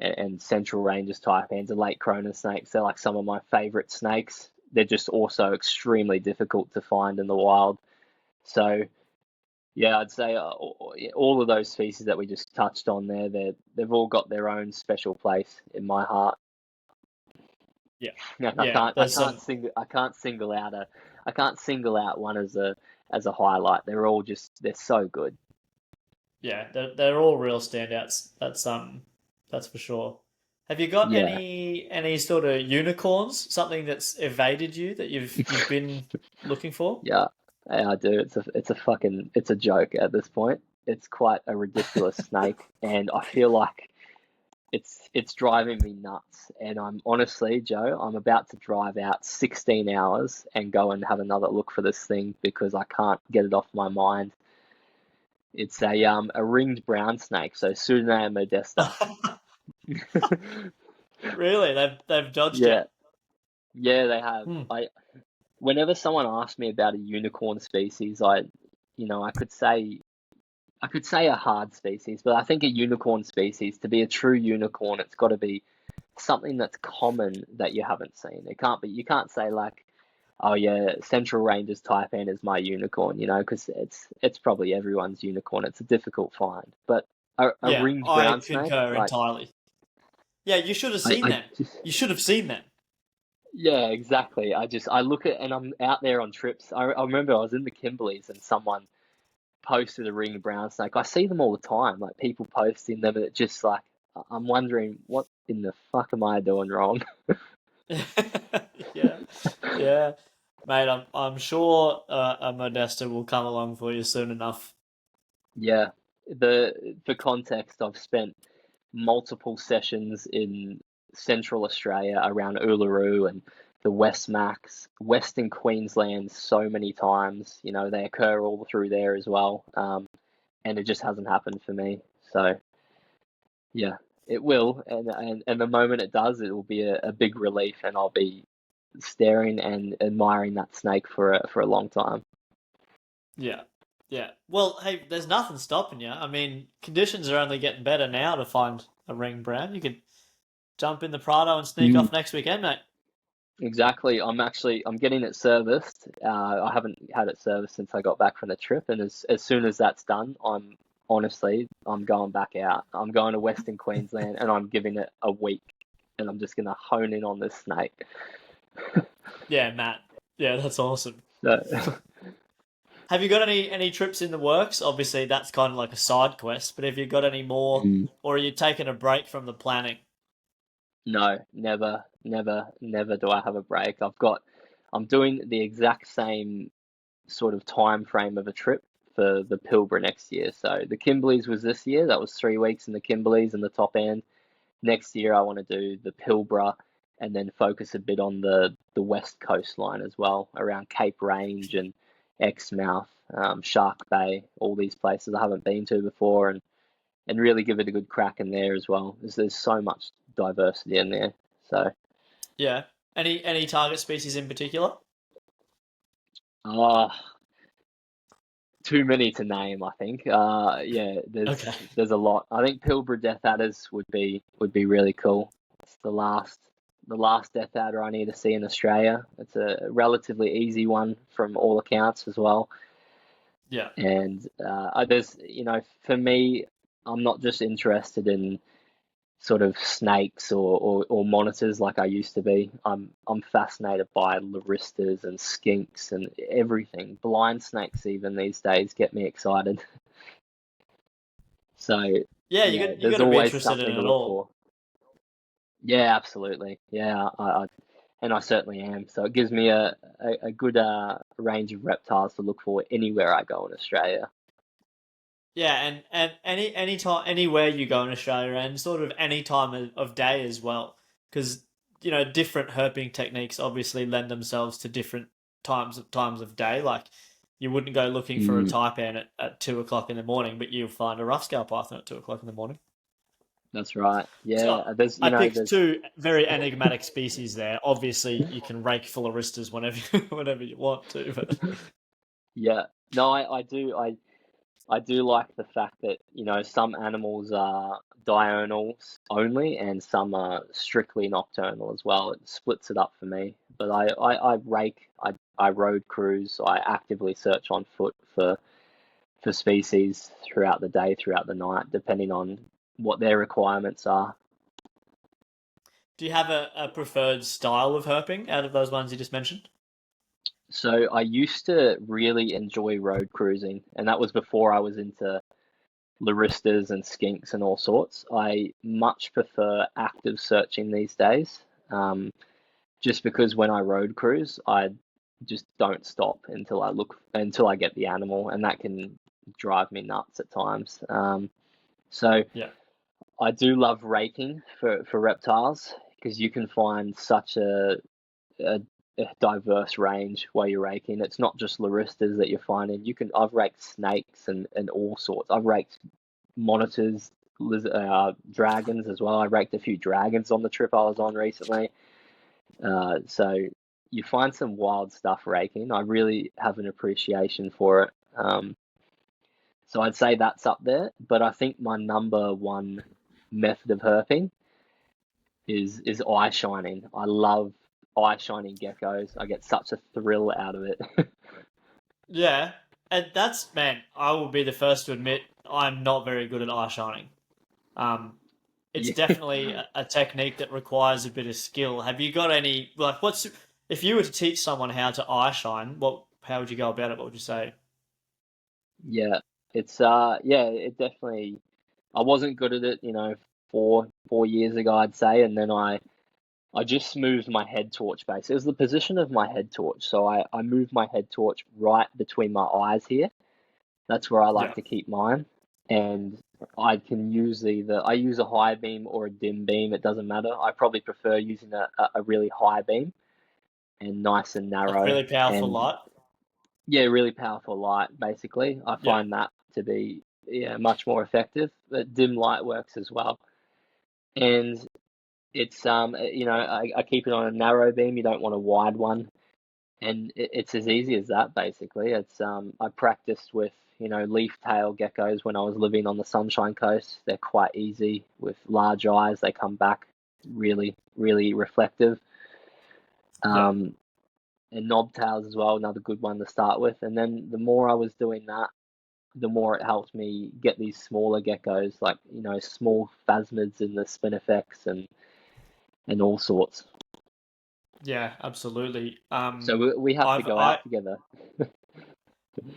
and central ranges taipans and lake Cronus snakes, they're like some of my favorite snakes. They're just also extremely difficult to find in the wild. So yeah, I'd say all of those species that we just touched on there, they've all got their own special place in my heart. Yeah. Like I Yeah. can't I There's can't some. single I can't single out one as a highlight. They're all just they're so good. Yeah. They're all real standouts. That's for sure. Have you got Yeah, any sort of unicorns? Something that's evaded you that you've been looking for? yeah, yeah, I do. It's a joke at this point. It's quite a ridiculous snake, and I feel like it's driving me nuts. And I'm honestly, Joe, I'm about to drive out 16 hours and go and have another look for this thing because I can't get it off my mind. It's a ringed brown snake, so Pseudonea modesta. Really? They've dodged you. Yeah, yeah, they have. Hmm. Whenever someone asks me about a unicorn species, I could say a hard species, but I think a unicorn species, to be a true unicorn, it's got to be something that's common that you haven't seen. You can't say like, oh yeah, Central Ranges Taipan is my unicorn, because it's probably everyone's unicorn. It's a difficult find, but a Yeah, ringed I brown snake, concur like entirely. Yeah, you should have I, seen I them. just You should have seen them. yeah, exactly. I look at and I'm out there on trips. I remember I was in the Kimberleys and someone posted a ring of brown snake. I see them all the time, like people posting them, and it just like I'm wondering what in the fuck am I doing wrong? Yeah, yeah, mate. I'm sure a Modesta will come along for you soon enough. Yeah, for context, I've spent multiple sessions in Central Australia around Uluru and the West Macs, Western Queensland so many times. They occur all through there as well, and it just hasn't happened for me. So yeah, it will, and the moment it does, it will be a big relief, and I'll be staring and admiring that snake for a long time. Yeah, yeah. Well, hey, there's nothing stopping you. I mean, conditions are only getting better now to find a ring brand. You could jump in the Prado and sneak Mm, off next weekend, mate. exactly. I'm getting it serviced. I haven't had it serviced since I got back from the trip, and as soon as that's done, I'm going back out. I'm going to Western Queensland, and I'm giving it a week, and I'm just gonna hone in on this snake. Yeah, Matt. Yeah, that's awesome. So, Have you got any trips in the works? Obviously, that's kind of like a side quest, but have you got any more, mm, or are you taking a break from the planning? no, never, never, never do I have a break. I'm doing the exact same sort of time frame of a trip for the Pilbara next year. So the Kimberleys was this year. That was 3 weeks in the Kimberleys and the top end. Next year, I want to do the Pilbara and then focus a bit on the west coastline as well, around Cape Range and Exmouth, Shark Bay, all these places I haven't been to before, and really give it a good crack in there as well. There's so much diversity in there. So Yeah. Any target species in particular? Oh, too many to name, I think. Yeah, Okay. there's a lot. I think Pilbara Death Adders would be really cool. It's the last Death Adder I need to see in Australia. It's a relatively easy one from all accounts as well. Yeah. And there's, for me, I'm not just interested in sort of snakes or monitors like I used to be. I'm fascinated by laristas and skinks and everything. Blind snakes even these days get me excited. So Yeah, yeah, you got there's to be always interested in something to it look all. for. Yeah, absolutely. Yeah, and I certainly am. So it gives me a good range of reptiles to look for anywhere I go in Australia. Yeah, and any time anywhere you go in Australia, and sort of any time of day as well, because different herping techniques obviously lend themselves to different times of day. Like you wouldn't go looking for a Mm, taipan at 2 o'clock in the morning, but you'll find a rough scale python at 2 o'clock in the morning. that's right. So Yeah, there's I you know picked there's two very enigmatic species there. Obviously, you can rake full of ristas whenever whenever you want to, but yeah. No, I do like the fact that, some animals are diurnals only and some are strictly nocturnal as well. It splits it up for me. But I rake, I road cruise, I actively search on foot for species throughout the day, throughout the night, depending on what their requirements are. do you have a preferred style of herping out of those ones you just mentioned? So I used to really enjoy road cruising, and that was before I was into Laristas and skinks and all sorts. I much prefer active searching these days, just because when I road cruise, I just don't stop until I get the animal, and that can drive me nuts at times. So Yeah. I do love raking for reptiles because you can find such a, a diverse range while you're raking. It's not just Laristas that you're finding. I've raked snakes and all sorts. I've raked monitors, dragons as well. I raked a few dragons on the trip I was on recently. So you find some wild stuff raking. I really have an appreciation for it. So I'd say that's up there. But I think my number one method of herping is eye shining. I love eye shining geckos. I get such a thrill out of it. Yeah, and that's man. I will be the first to admit I'm not very good at eye shining. Um, it's Yeah. definitely a technique that requires a bit of skill. Have you got any like what's if you were to teach someone how to eye shine? What how would you go about it? What would you say? Yeah, it definitely. I wasn't good at it, 4 years ago, I'd say, and then I just moved my head torch base. It was the position of my head torch, so I moved my head torch right between my eyes here. That's where I like Yeah, to keep mine, and I use a high beam or a dim beam. It doesn't matter. I probably prefer using a really high beam and nice and like narrow, really powerful and light. yeah, really powerful light, basically. I Yeah, find that to be, yeah, much more effective. But dim light works as well. And it's I keep it on a narrow beam. You don't want a wide one. And it's as easy as that, basically. I practiced with, leaf tail geckos when I was living on the Sunshine Coast. They're quite easy with large eyes. They come back really, really reflective. yeah, Um, and knobtails as well, another good one to start with. And then the more I was doing that, the more it helped me get these smaller geckos, like, small phasmids in the spinifex and all sorts. yeah. Absolutely. So we have to I've go I out together.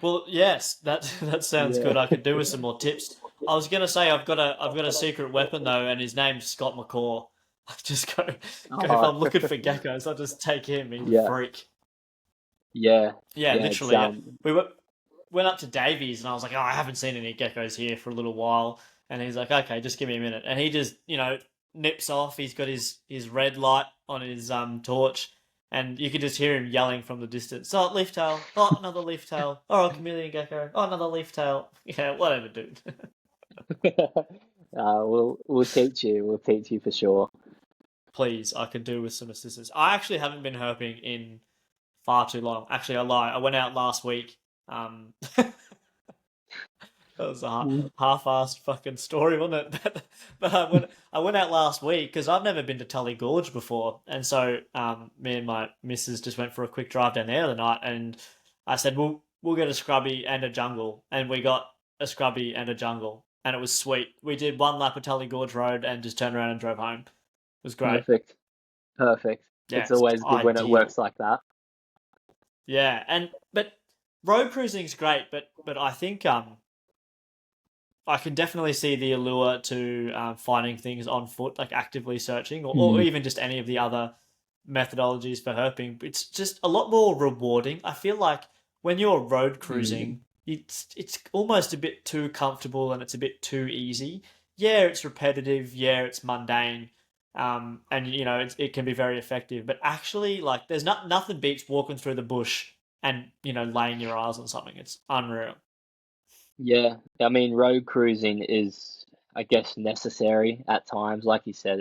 well, yes, that that sounds Yeah. good. I could do with some more tips. I was gonna say I've got a secret weapon though, and his name's Scott McCaw. I just go if Oh, I'm looking for geckos, I'll just take him. He's a yeah, freak. yeah, Yeah, yeah. It's literally. We went up to Davies, and I was like, "Oh, I haven't seen any geckos here for a little while." And he's like, "Okay, just give me a minute." And he just, nips off. He's got his red light on his torch, and you could just hear him yelling from the distance. Oh, leaf tail! Oh, another leaf tail! Oh, a chameleon gecko! Oh, another leaf tail! Yeah, whatever, dude. we'll teach you. We'll teach you for sure. please, I could do with some assistance. I actually haven't been herping in far too long. Actually, I lie. I went out last week. That was a Mm. half-assed fucking story, wasn't it? But I went out last week because I've never been to Tully Gorge before, and so me and my missus just went for a quick drive down there the night, and I said we'll get a scrubby and a jungle, and we got a scrubby and a jungle, and it was sweet. We did one lap of Tully Gorge Road and just turned around and drove home. It was great. Perfect. Perfect. Yeah, It's it's always good when it works ideal. like that. Yeah, and but road cruising's great, but I think I can definitely see the allure to finding things on foot, like actively searching, or Mm. even just any of the other methodologies for herping. It's just a lot more rewarding. I feel like when you're road Mm. cruising, it's almost a bit too comfortable and it's a bit too easy. Yeah, it's repetitive. Yeah, it's mundane. And it can be very effective. But actually, like, there's nothing beats walking through the bush and laying your eyes on something. It's unreal. Yeah, I mean, road cruising is, I guess, necessary at times. Like you said,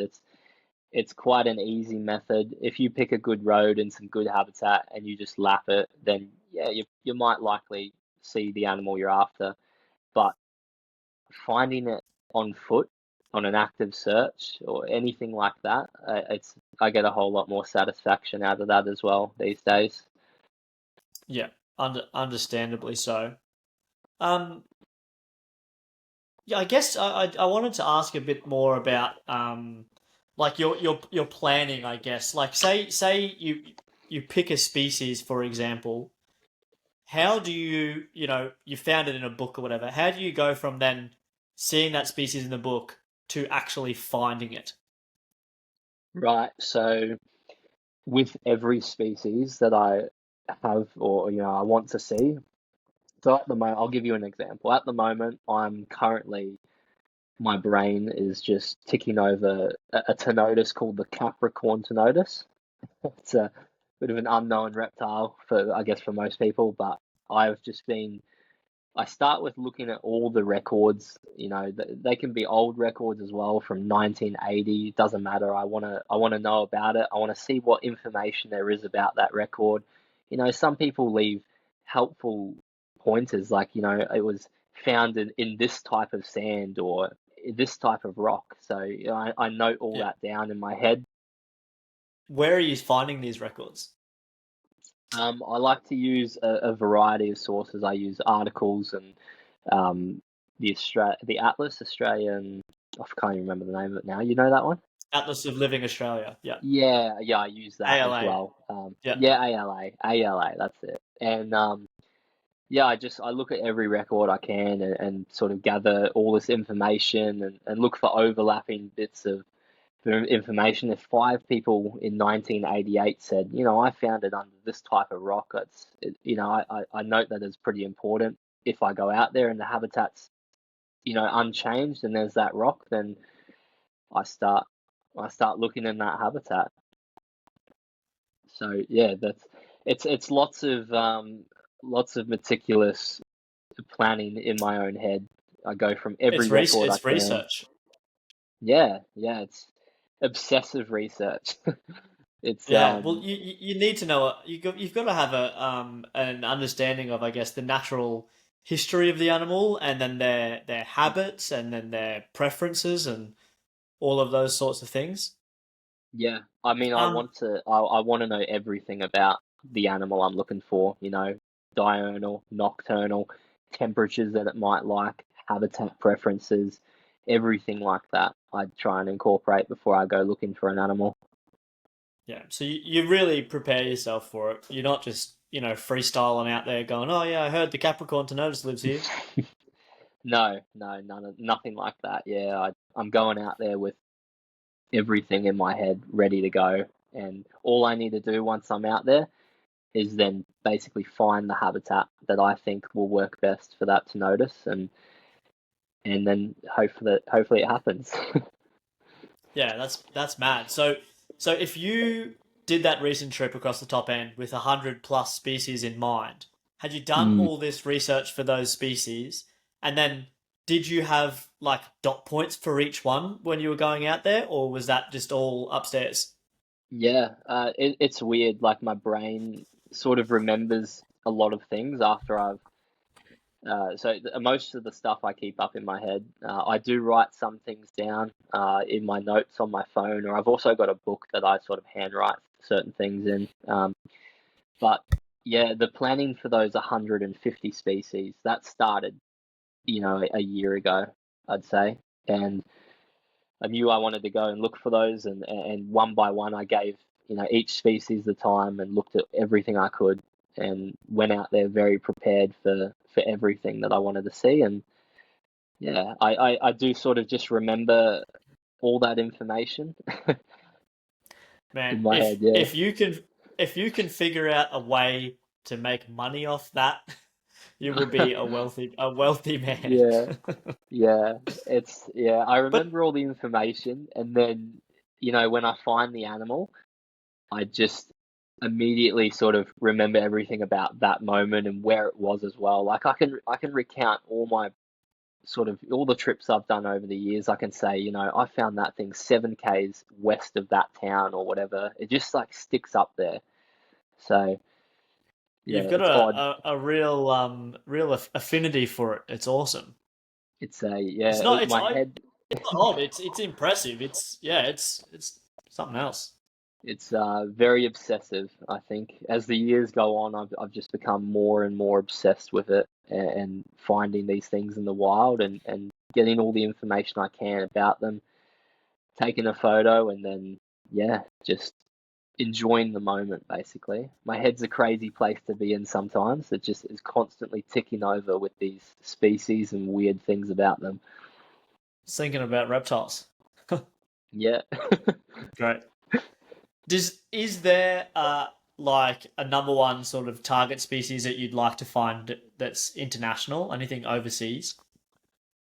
it's quite an easy method. If you pick a good road and some good habitat and you just lap it, then yeah, you might likely see the animal you're after. But finding it on foot, on an active search or anything like that, it's I get a whole lot more satisfaction out of that as well these days. Yeah, understandably so. Um, yeah, I guess I wanted to ask a bit more about like your planning, I guess. Like say you pick a species, for example. How do you found it in a book or whatever? How do you go from then seeing that species in the book to actually finding it? Right, so with every species that I have or I want to see, so at the moment, I'll give you an example. At the moment, my brain is just ticking over a Tenotus called the Capricorn Tenotus. It's a bit of an unknown reptile I guess, for most people, but I've just been I start with looking at all the records. They can be old records as well from 1980. It doesn't matter. I want to know about it. I want to see what information there is about that record. Some people leave helpful pointers like, it was found in this type of sand or this type of rock. So, I note all Yeah. that down in my head. Where are you finding these records? I like to use a variety of sources. I use articles and um, the Atlas Australian. I can't even remember the name of it now. You know that one? Atlas of Living Australia. Yeah. Yeah, yeah, I use that as ALA. well. Yeah. Yeah, ALA, that's it. And yeah, I look at every record I can and sort of gather all this information and look for overlapping bits of information. If five people in 1988 said, I found it under this type of rock, I note that as pretty important. If I go out there and the habitat's, unchanged and there's that rock, then I start I start looking in that habitat. So yeah, it's lots of meticulous planning in my own head. I go from every record I It's can. research. Yeah, yeah, it's obsessive research. It's Yeah, well, you need to know you've got to have a an understanding of, I guess, the natural history of the animal, and then their habits, and then their preferences, and all of those sorts of things. Yeah, I mean, Um, I want to know everything about the animal I'm looking for, diurnal, nocturnal, temperatures that it might like, habitat preferences, everything like that. I try and incorporate before I go looking for an animal. yeah, so you really prepare yourself for it. You're not just freestyling out there going, oh yeah, I heard the Capricorn Tenotus lives here. No, no, nothing like that. Yeah, I'm going out there with everything in my head ready to go, and all I need to do once I'm out there is then basically find the habitat that I think will work best for that to notice, and then hopefully it happens. Yeah, that's mad. So if you did that recent trip across the top end with 100 plus species in mind, had you done Mm. all this research for those species, and then did you have like dot points for each one when you were going out there, or was that just all upstairs? Yeah, it's weird. Like my brain sort of remembers a lot of things after I've most of the stuff I keep up in my head. I do write some things down in my notes on my phone, or I've also got a book that I sort of handwrite certain things in. But yeah, the planning for those 150 species that started, a year ago, I'd say, and I knew I wanted to go and look for those, and one by one, I gave each species the time and looked at everything I could, and went out there very prepared for everything that I wanted to see. And yeah, I do sort of just remember all that information Man, in my head. Yeah, if you can figure out a way to make money off that, you will be a wealthy man. yeah, yeah. Yeah. I But remember all the information, and then when I find the animal, I just immediately sort of remember everything about that moment and where it was as well. Like I can recount all the trips I've done over the years. I can say, I found that thing 7 k's west of that town or whatever. It just like sticks up there. So you've yeah, got it's odd. a real affinity for it. It's awesome. It's a It's yeah, not it's my I head. it's not odd. It's impressive. It's something else. It's very obsessive. I think as the years go on, I've just become more and more obsessed with it, and finding these things in the wild, and getting all the information I can about them, taking a photo, and then yeah, just enjoying the moment basically. My head's a crazy place to be in sometimes. It just is constantly ticking over with these species and weird things about them. Just thinking about reptiles. Yeah. Great. Is there like a number one sort of target species that you'd like to find that's international? Anything overseas?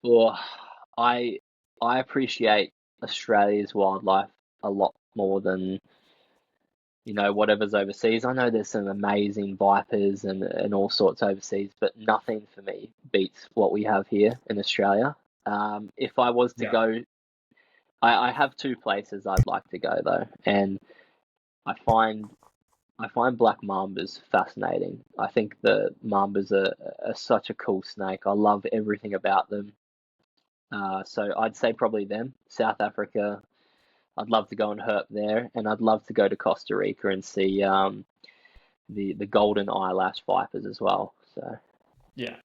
Well, I I appreciate Australia's wildlife a lot more than whatever's overseas. I know there's some amazing vipers and all sorts overseas, but nothing for me beats what we have here in Australia. If I was to Yeah. go, I have two places I'd like to go though, and I find I find black mambas fascinating. I think the mambas are such a cool snake. I love everything about them. So I'd say probably them. South Africa, I'd love to go and herp there, and I'd love to go to Costa Rica and see the golden eyelash vipers as well. So Yeah.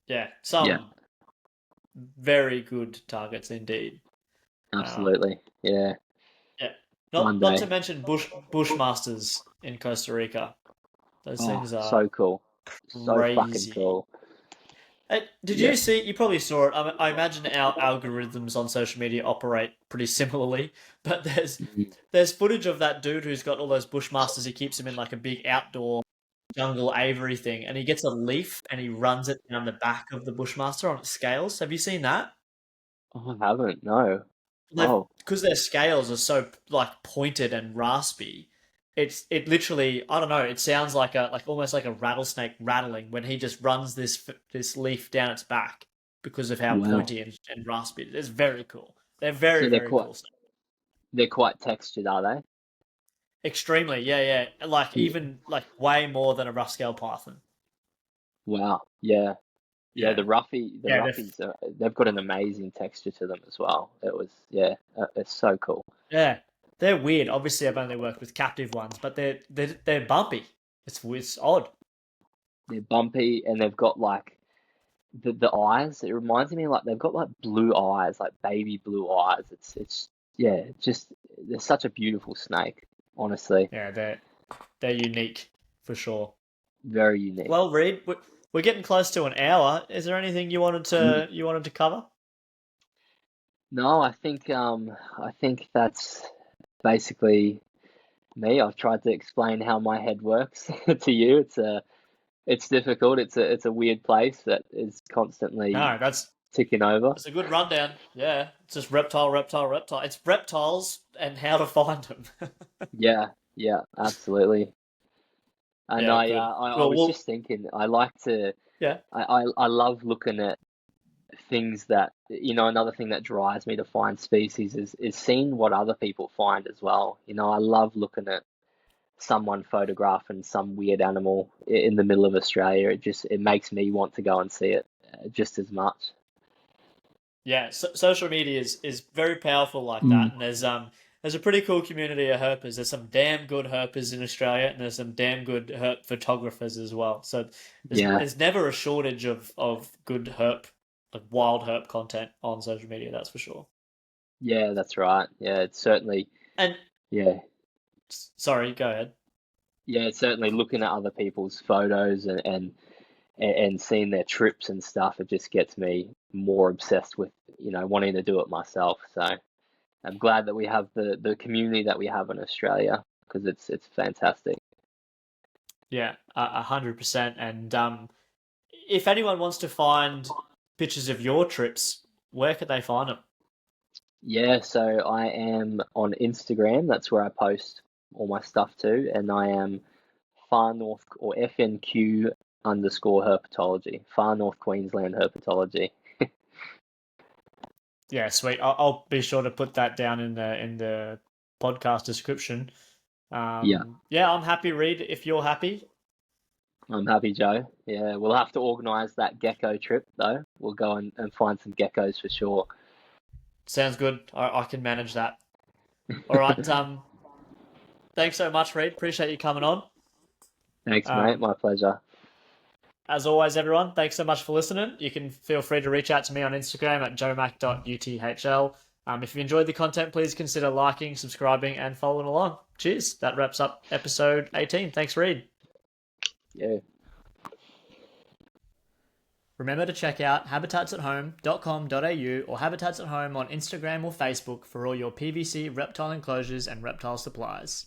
Yeah. yeah, Some very good targets indeed. Um, absolutely. Yeah, yeah. one Not to day. mention bushmasters in Costa Rica. Those Oh, things are so cool. So fucking crazy. cool. Did Yeah. you see? You probably saw it. I imagine our algorithms on social media operate pretty similarly. But Mhm. there's footage of that dude who's got all those bushmasters. He keeps them in like a big outdoor jungle aviary thing, and he gets a leaf and he runs it down the back of the bushmaster on its scales. Have you seen that? Oh, I haven't. No. They've Oh, because their scales are so like pointed and raspy. It literally I don't know. It sounds like a like almost like a rattlesnake rattling when he just runs this leaf down its back because of how wow. pointy and raspy it is. It's very cool. They're So very cool stuff. they're quite textured, are they? Extremely, yeah, yeah. Like Yeah. even like way more than a rough scale python. Wow. Yeah. Yeah, Yeah, the yeah. roughies, they've got an amazing texture to them as well. Yeah, it's so cool. Yeah, they're weird. Obviously, I've only worked with captive ones, but they're bumpy. It's odd. They're bumpy and they've got like the eyes. It reminds me like they've got like blue eyes, like baby blue eyes. It's yeah, just they're such a beautiful snake. Honestly, Yeah, they're unique for sure. very unique. Well, Reed, we're getting close to an hour. Is there anything Mm. you wanted to cover? No, I think that's basically me. I've tried to explain how my head works to you. It's difficult. It's a weird place that is constantly No, ticking over. that's a good rundown. Yeah, it's just reptile, reptile, reptile. It's reptiles and how to find them. Yeah, yeah, absolutely. And Yeah, good. I Well, was just thinking, I like to, yeah, I love looking at things that, another thing that drives me to find species is seeing what other people find as well. I love looking at someone photographing some weird animal in the middle of Australia. It makes me want to go and see it just as much. Yeah, social media is very powerful like Mm. that, and there's a pretty cool community of herpers. There's some damn good herpers in Australia, and there's some damn good herp photographers as well. So Yeah, there's never a shortage of good herp, like wild herp content on social media. That's for sure. yeah, that's right. Yeah, it's certainly, And yeah, sorry, go ahead. yeah, it's certainly looking at other people's photos and seeing their trips and stuff. It just gets me more obsessed with, wanting to do it myself. So I'm glad that we have the community that we have in Australia because it's fantastic. Yeah, 100%. And if anyone wants to find pictures of your trips, where could they find them? Yeah, so I am on Instagram. That's where I post all my stuff to, and I am Far North or FNQ underscore herpetology, Far North Queensland herpetology. Yeah, sweet. I'll be sure to put that down in the podcast description. Yeah, Yeah, I'm happy, Reid. If you're happy, I'm happy, Joe. Yeah, we'll have to organise that gecko trip though. We'll go and find some geckos for sure. sounds good. I can manage that. All right. Thanks so much, Reid. Appreciate you coming on. Thanks, mate. Um, My pleasure. as always, everyone, thanks so much for listening. You can feel free to reach out to me on Instagram at joemac.uthl. If you enjoyed the content, please consider liking, subscribing, and following along. Cheers. That wraps up episode 18. Thanks, Reid. Yeah. Remember to check out habitatsathome.com.au or Habitats at Home on Instagram or Facebook for all your PVC reptile enclosures and reptile supplies.